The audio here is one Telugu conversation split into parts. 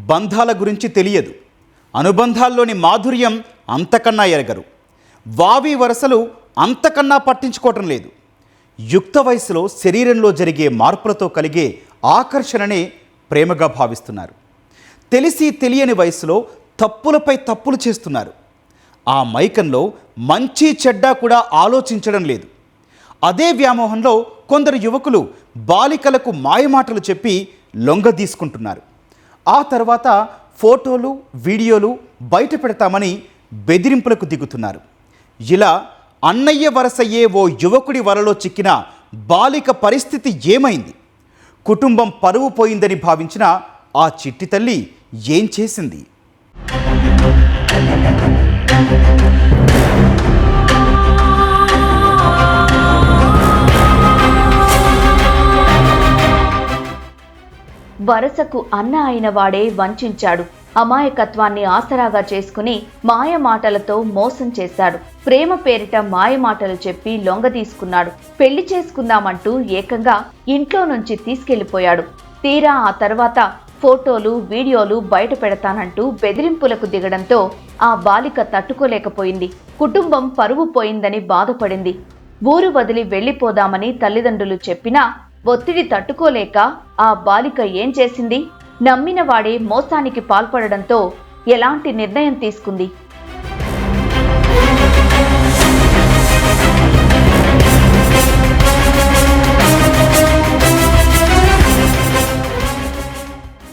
బంధాల గురించి తెలియదు, అనుబంధాల్లోని మాధుర్యం అంతకన్నా ఎరగరు, వావి వరసలు అంతకన్నా పట్టించుకోవటం లేదు. యుక్త వయసులో శరీరంలో జరిగే మార్పులతో కలిగే ఆకర్షణనే ప్రేమగా భావిస్తున్నారు. తెలిసి తెలియని వయసులో తప్పులపై తప్పులు చేస్తున్నారు. ఆ మైకంలో మంచి చెడ్డ కూడా ఆలోచించడం లేదు. అదే వ్యామోహంలో కొందరు యువకులు బాలికలకు మాయమాటలు చెప్పి లొంగ తీసుకుంటున్నారు. ఆ తర్వాత ఫోటోలు వీడియోలు బయట పెడతామని బెదిరింపులకు దిగుతున్నారు. ఇలా అన్నయ్య వరసయ్యే ఓ యువకుడి వలలో చిక్కిన బాలిక పరిస్థితి ఏమైంది? కుటుంబం పరువు పోయిందని భావించిన ఆ చిట్టి తల్లి ఏం చేసింది? వరసకు అన్న అయిన వాడే వంచాడు. అమాయకత్వాన్ని ఆసరాగా చేసుకుని మాయ మాటలతో మోసం చేశాడు. ప్రేమ పేరిట మాయ మాటలు చెప్పి లొంగ తీసుకున్నాడు. పెళ్లి చేసుకుందామంటూ ఏకంగా ఇంట్లో నుంచి తీసుకెళ్లిపోయాడు. తీరా ఆ తర్వాత ఫోటోలు వీడియోలు బయట పెడతానంటూ బెదిరింపులకు దిగడంతో ఆ బాలిక తట్టుకోలేకపోయింది. కుటుంబం పరువు పోయిందని బాధపడింది. ఊరు వదిలి వెళ్లిపోదామని తల్లిదండ్రులు చెప్పినా ఒత్తిడి తట్టుకోలేక ఆ బాలిక ఏం చేసింది? నమ్మిన వాడే మోసానికి పాల్పడడంతో ఎలాంటి నిర్ణయం తీసుకుంది?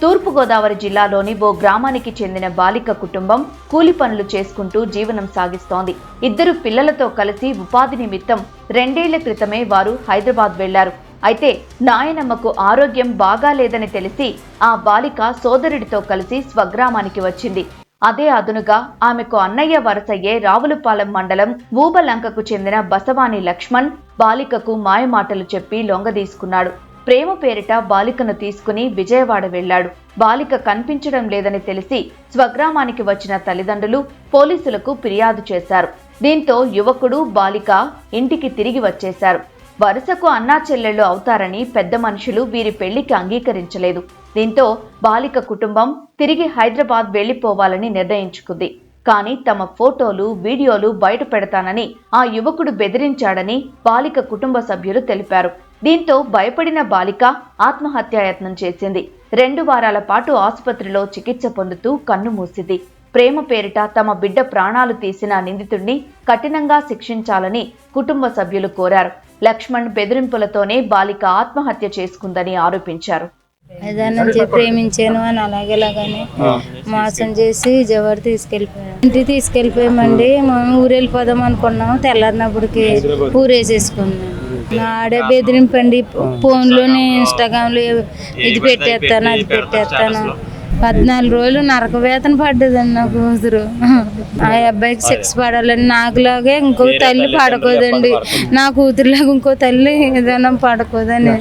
తూర్పుగోదావరి జిల్లాలోని ఓ గ్రామానికి చెందిన బాలిక కుటుంబం కూలి పనులు చేసుకుంటూ జీవనం సాగిస్తోంది. 2 పిల్లలతో కలిసి ఉపాధి నిమిత్తం 2 ఏళ్ల క్రితమే వారు హైదరాబాద్ వెళ్లారు. అయితే నాయనమ్మకు ఆరోగ్యం బాగాలేదని తెలిసి ఆ బాలిక సోదరుడితో కలిసి స్వగ్రామానికి వచ్చింది. అదే అదునుగా ఆమెకు అన్నయ్య వరసయ్యే రావులపాలెం మండలం ఊబలంకకు చెందిన బసవాని లక్ష్మణ్ బాలికకు మాయమాటలు చెప్పి లొంగదీసుకున్నాడు. ప్రేమ పేరిట బాలికను తీసుకుని విజయవాడ వెళ్లాడు. బాలిక కనిపించడం లేదని తెలిసి స్వగ్రామానికి వచ్చిన తల్లిదండ్రులు పోలీసులకు ఫిర్యాదు చేశారు. దీంతో యువకుడు బాలిక ఇంటికి తిరిగి వచ్చేశారు. వరుసకు అన్నా చెల్లెళ్ళు అవుతారని పెద్ద మనుషులు వీరి పెళ్లికి అంగీకరించలేదు. దీంతో బాలిక కుటుంబం తిరిగి హైదరాబాద్ వెళ్లిపోవాలని నిర్ణయించుకుంది. కానీ తమ ఫోటోలు వీడియోలు బయట పెడతానని ఆ యువకుడు బెదిరించాడని బాలిక కుటుంబ సభ్యులు తెలిపారు. దీంతో భయపడిన బాలిక ఆత్మహత్యాయత్నం చేసింది. 2 వారాల పాటు ఆసుపత్రిలో చికిత్స పొందుతూ కన్నుమూసింది. ప్రేమ పేరిట తమ బిడ్డ ప్రాణాలు తీసిన నిందితుడిని కఠినంగా శిక్షించాలని కుటుంబ సభ్యులు కోరారు. లక్ష్మణ్ బెదిరింపులతోనే బాలిక ఆత్మహత్య చేసుకుందని ఆరోపించారు. నుంచి ప్రేమించాను అని అలాగేలాగానే మోసం చేసి విజయవాడ తీసుకెళ్ళిపోయాం. ఇంటికి తీసుకెళ్ళిపోయామండి. మేము ఊరు వెళ్ళిపోదాం అనుకున్నాం. తెల్లారినప్పటికి ఊరేసేసుకున్నాం. ఆడే బెదిరింపండి. ఫోన్లోని ఇన్స్టాగ్రామ్లో ఇది పెట్టేస్తాను అది పెట్టేస్తాను. 14 రోజులు నరక వేతన పడ్డదండి నా కూతురు. ఆ అబ్బాయికి శిక్ష పడాలని నాకులాగే ఇంకో తల్లి పడకూడదండి. నా కూతురులాగా ఇంకో తల్లి ఏదైనా పడకూడదని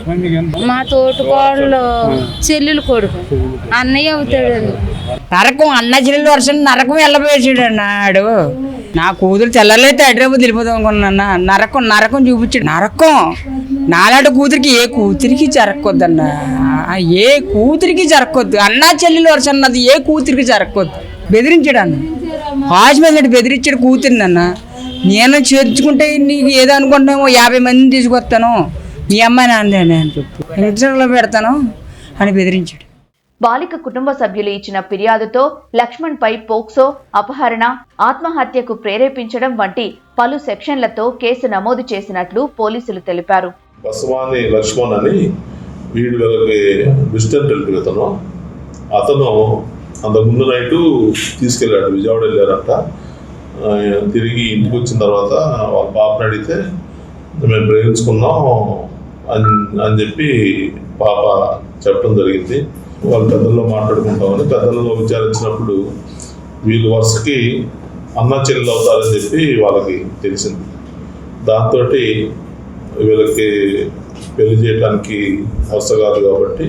మా తోటకోళ్ళు చెల్లెలు కొడుకు అన్నయ్య అవుతాడండి. నరకం అన్న చెల్లెలు వర్షం నరకం వెళ్ళబోయాడు అన్నాడు. నా కూతురు తెల్లలైతే హైదరాబాద్ వెళ్ళిపోదాం అనుకున్నా. నరకం నరకం చూపించాడు. నరకం నాలాంటి కూతురికి ఏ కూతురికి జరగొద్దన్న. ఏ కూతురికి జరగొద్దు. అన్నా చెల్లెలు వర్షం అన్నది ఏ కూతురికి జరగొద్దు. బెదిరించాడు అన్న. హాస్పిటల్ బెదిరించాడు కూతురిని అన్న. నేను చేర్చుకుంటే నీకు ఏదో అనుకుంటామో 50 మందిని తీసుకొస్తాను, మీ అమ్మాయి నాన్న అని చెప్పు, ఇంటర్లో పెడతాను అని బెదిరించాడు. బాలిక కుటుంబ సభ్యులు ఇచ్చిన ఫిర్యాదుతో లక్ష్మణ్ పై పోక్సో, అపహరణ, ఆత్మహత్యకు ప్రేరేపించడం వంటి పలు సెక్షన్లతో కేసు నమోదు చేసినట్లు పోలీసులు తెలిపారు. బసవాని లక్ష్మణ్ అని వీళ్ళకి డిస్టెంట్ వెళ్ళిపోతాను. అతను అంతకుముందు నైటు తీసుకెళ్ళాడు. విజయవాడ వెళ్ళారంట. తిరిగి ఇంటికి వచ్చిన తర్వాత వాళ్ళ పాపని అడిగితే మేము ప్రేమించుకున్నాం అని చెప్పి పాప చెప్పడం జరిగింది. వాళ్ళ పెద్దల్లో మాట్లాడుకుంటామని పెద్దలలో విచారించినప్పుడు వీళ్ళు వరుసకి అన్న చెల్లెలు అవుతారని చెప్పి వాళ్ళకి తెలిసింది. దాంతో వీళ్ళకి పెళ్లి చేయడానికి అవసరం కాదు కాబట్టి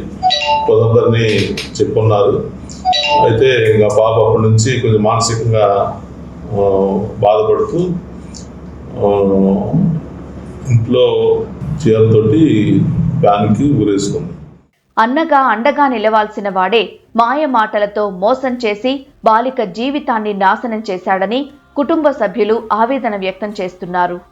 కొందరిని చెప్పున్నారు. అయితే ఇంకా పాప అప్పటి నుంచి కొంచెం మానసికంగా బాధపడుతూ ఇంట్లో చీరలతోటి ఫ్యాన్కి ఊరేసుకుంది. అన్నగా అండగా నిలవాల్సిన వాడే మాయ మాటలతో మోసం చేసి బాలిక జీవితాన్ని నాశనం చేశాడని కుటుంబ సభ్యులు ఆవేదన వ్యక్తం చేస్తున్నారు.